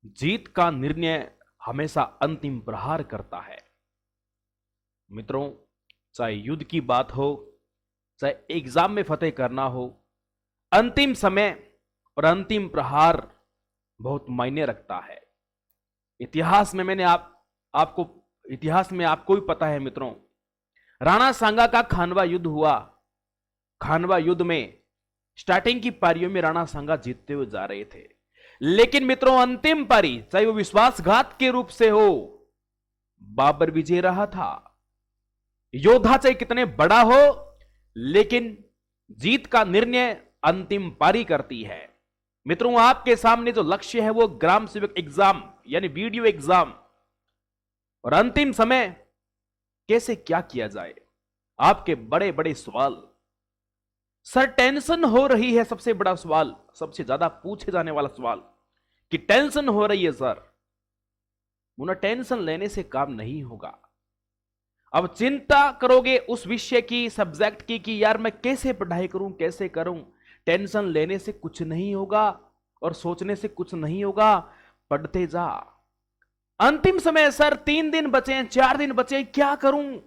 जीत का निर्णय हमेशा अंतिम प्रहार करता है। मित्रों, चाहे युद्ध की बात हो, चाहे एग्जाम में फतेह करना हो, अंतिम समय और अंतिम प्रहार बहुत मायने रखता है। इतिहास में आपको इतिहास में आपको भी पता है मित्रों, राणा सांगा का खानवा युद्ध हुआ। खानवा युद्ध में स्टार्टिंग की पारियों में राणा सांगा जीतते हुए जा रहे थे, लेकिन मित्रों अंतिम पारी, चाहे वो विश्वासघात के रूप से हो, बाबर विजय रहा था। योद्धा चाहे कितने बड़ा हो, लेकिन जीत का निर्णय अंतिम पारी करती है। मित्रों, आपके सामने जो लक्ष्य है वो ग्राम सेवक एग्जाम यानी वीडियो एग्जाम, और अंतिम समय कैसे क्या किया जाए, आपके बड़े बड़े सवाल। सर टेंशन हो रही है, सबसे बड़ा सवाल, सबसे ज्यादा पूछे जाने वाला सवाल कि टेंशन हो रही है सर। मुना, टेंशन लेने से काम नहीं होगा। अब चिंता करोगे उस विषय की, सब्जेक्ट की, कि यार मैं कैसे पढ़ाई करूं, कैसे करूं। टेंशन लेने से कुछ नहीं होगा और सोचने से कुछ नहीं होगा। पढ़ते जा। अंतिम समय सर 3 दिन बचे हैं, 4 दिन बचे हैं, क्या करूं।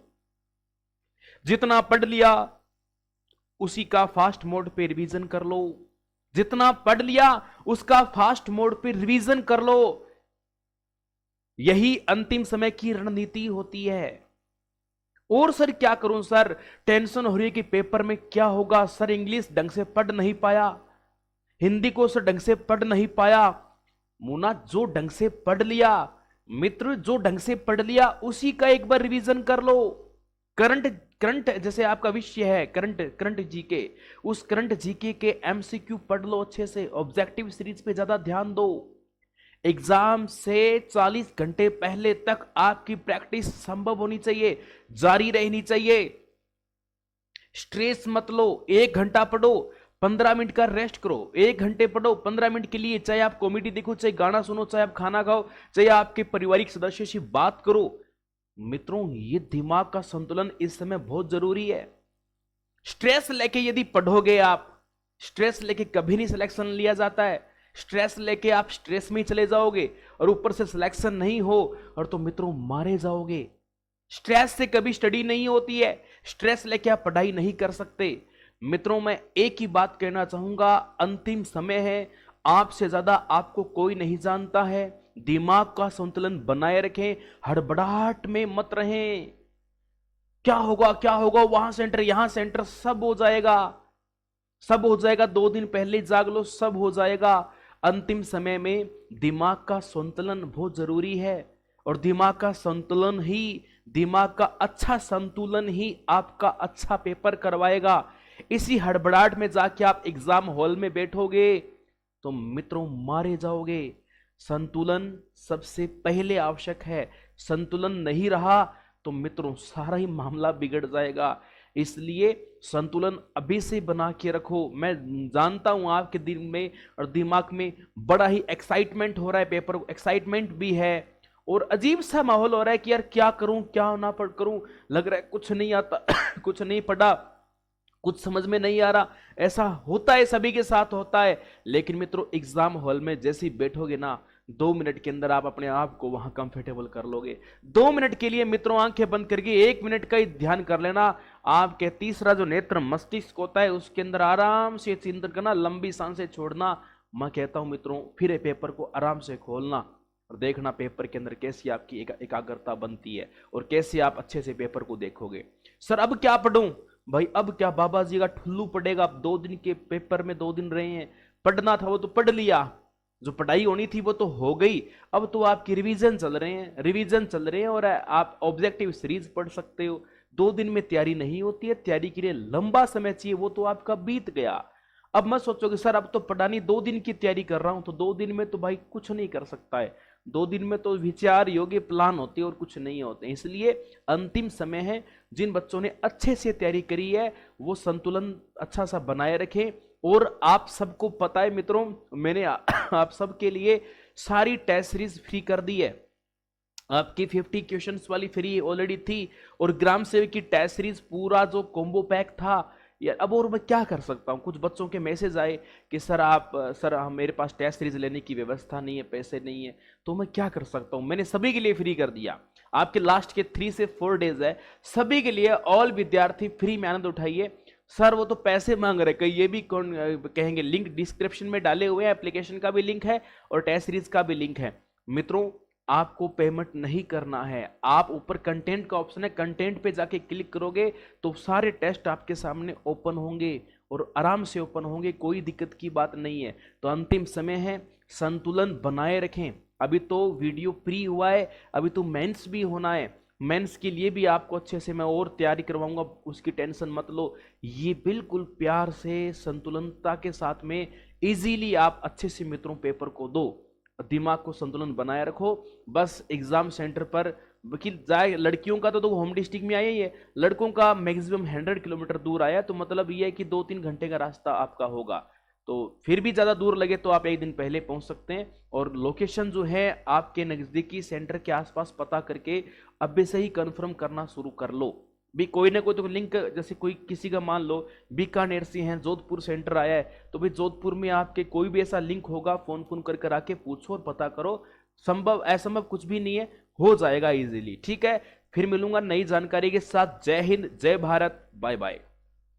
जितना पढ़ लिया उसी का फास्ट मोड पे रिवीजन कर लो। जितना पढ़ लिया उसका फास्ट मोड पे रिवीजन कर लो। यही अंतिम समय की रणनीति होती है। और सर क्या करूं सर, टेंशन हो रही है कि पेपर में क्या होगा। सर इंग्लिश ढंग से पढ़ नहीं पाया, हिंदी को सर ढंग से पढ़ नहीं पाया। मुना, जो ढंग से पढ़ लिया मित्र, जो ढंग से पढ़ लिया उसी का एक बार रिवीजन कर लो। करंट करंट जैसे आपका विषय है करंट करंट जीके, उस करंट जीके के एमसीक्यू पढ़ लो अच्छे से। ऑब्जेक्टिव सीरीज पे ज्यादा ध्यान दो। एग्जाम से 40 घंटे पहले तक आपकी प्रैक्टिस संभव होनी चाहिए, जारी रहनी चाहिए। स्ट्रेस मत लो। 1 घंटा पढ़ो, 15 मिनट का रेस्ट करो। 1 घंटे पढ़ो 15 मिनट के लिए, चाहे आप कॉमेडी देखो, चाहे गाना सुनो, चाहे आप खाना खाओ, चाहे आपके पारिवारिक सदस्य से बात करो। मित्रों, ये दिमाग का संतुलन इस समय बहुत जरूरी है। स्ट्रेस लेके यदि पढ़ोगे आप, स्ट्रेस लेके कभी नहीं सिलेक्शन लिया जाता है। स्ट्रेस लेके आप स्ट्रेस में ही चले जाओगे और ऊपर से सिलेक्शन नहीं हो और तो मित्रों मारे जाओगे। स्ट्रेस से कभी स्टडी नहीं होती है, स्ट्रेस लेके आप पढ़ाई नहीं कर सकते। मित्रों, मैं एक ही बात कहना चाहूंगा, अंतिम समय है, आपसे ज्यादा आपको कोई नहीं जानता है। दिमाग का संतुलन बनाए रखें, हड़बड़ाहट में मत रहें। क्या होगा क्या होगा, वहां सेंटर यहां सेंटर, सब हो जाएगा, सब हो जाएगा। 2 दिन पहले जाग लो, सब हो जाएगा। अंतिम समय में दिमाग का संतुलन बहुत जरूरी है, और दिमाग का संतुलन ही, दिमाग का अच्छा संतुलन ही आपका अच्छा पेपर करवाएगा। इसी हड़बड़ाहट में जाके आप एग्जाम हॉल में बैठोगे तो मित्रों मारे जाओगे। संतुलन सबसे पहले आवश्यक है। संतुलन नहीं रहा तो मित्रों सारा ही मामला बिगड़ जाएगा। इसलिए संतुलन अभी से बना के रखो। मैं जानता हूं आपके दिल में और दिमाग में बड़ा ही एक्साइटमेंट हो रहा है, पेपर एक्साइटमेंट भी है, और अजीब सा माहौल हो रहा है कि यार क्या करूं, क्या ना पढ़ करूं। लग रहा है कुछ नहीं आता कुछ नहीं पढ़ा, कुछ समझ में नहीं आ रहा। ऐसा होता है, सभी के साथ होता है। लेकिन मित्रों, एग्जाम हॉल में जैसे ही बैठोगे ना, 2 मिनट के अंदर आप अपने आप को वहां कंफर्टेबल कर लोगे। 2 मिनट के लिए मित्रों आंखें बंद करके 1 मिनट का ही ध्यान कर लेना। आपके तीसरा जो नेत्र मस्तिष्क होता है उसके अंदर आराम से चिंतन करना, लंबी सांसें छोड़ना। मैं कहता हूं मित्रों, फिर पेपर को आराम से खोलना और देखना पेपर के अंदर कैसी आपकी एकाग्रता बनती है और कैसे आप अच्छे से पेपर को देखोगे। सर अब क्या पढ़ूं भाई, अब क्या बाबा जी का ठुल्लू पड़ेगा। अब 2 दिन के पेपर में 2 दिन रहे हैं, पढ़ना था वो तो पढ़ लिया, जो पढ़ाई होनी थी वो तो हो गई। अब तो आपकी रिवीजन चल रहे हैं, रिवीजन चल रहे हैं, और आप ऑब्जेक्टिव सीरीज पढ़ सकते हो। 2 दिन में तैयारी नहीं होती है, तैयारी के लिए लंबा समय चाहिए, वो तो आपका बीत गया। अब मत सोचो कि सर अब तो पढ़ानी, 2 दिन की तैयारी कर रहा हूं, तो 2 दिन में तो भाई कुछ नहीं कर सकता है। 2 दिन में तो विचार योग्य प्लान होते और कुछ नहीं होते। इसलिए अंतिम समय है, जिन बच्चों ने अच्छे से तैयारी करी है वो संतुलन अच्छा सा बनाए रखें। और आप सबको पता है मित्रों, मैंने आप सबके लिए सारी टेस्ट सीरीज फ्री कर दी है। आपकी 50 क्वेश्चंस वाली फ्री ऑलरेडी थी, और ग्राम सेवक की टेस्ट सीरीज पूरा जो कॉम्बो पैक था यार अब और मैं क्या कर सकता हूँ। कुछ बच्चों के मैसेज आए कि सर आप सर हम मेरे पास टेस्ट सीरीज लेने की व्यवस्था नहीं है, पैसे नहीं है, तो मैं क्या कर सकता हूँ। मैंने सभी के लिए फ्री कर दिया। आपके लास्ट के 3 से 4 डेज है, सभी के लिए ऑल विद्यार्थी फ्री में आनंद उठाइए। सर वो तो पैसे मांग रहे, कहीं ये भी कौन कहेंगे। लिंक डिस्क्रिप्शन में डाले हुए हैं, एप्लीकेशन का भी लिंक है और टेस्ट सीरीज का भी लिंक है। मित्रों आपको पेमेंट नहीं करना है, आप ऊपर कंटेंट का ऑप्शन है, कंटेंट पे जाके क्लिक करोगे तो सारे टेस्ट आपके सामने ओपन होंगे और आराम से ओपन होंगे, कोई दिक्कत की बात नहीं है। तो अंतिम समय है, संतुलन बनाए रखें। अभी तो वीडियो प्री हुआ है, अभी तो मेंस भी होना है, मेंस के लिए भी आपको अच्छे से मैं और तैयारी करवाऊंगा, उसकी टेंशन मत लो। ये बिल्कुल प्यार से संतुलनता के साथ में इजीली आप अच्छे से मित्रों पेपर को दो। दिमाग को संतुलन बनाए रखो। बस एग्जाम सेंटर पर वकील जाए, लड़कियों का तो होम डिस्ट्रिक्ट में आया ही है, लड़कों का मैक्सिमम 100 किलोमीटर दूर आया, तो मतलब ये है कि 2-3 घंटे का रास्ता आपका होगा। तो फिर भी ज़्यादा दूर लगे तो आप एक दिन पहले पहुंच सकते हैं। और लोकेशन जो है आपके नज़दीकी सेंटर के आसपास पता करके अभी से ही कंफर्म करना शुरू कर लो। भी कोई ना कोई तो लिंक, जैसे कोई किसी का मान लो बीकानेर से हैं, जोधपुर सेंटर आया है, तो भाई जोधपुर में आपके कोई भी ऐसा लिंक होगा, फोन फोन कर आके पूछो और पता करो। संभव असंभव कुछ भी नहीं है, हो जाएगा इजीली। ठीक है, फिर मिलूंगा नई जानकारी के साथ। जय हिंद, जय भारत, बाय बाय।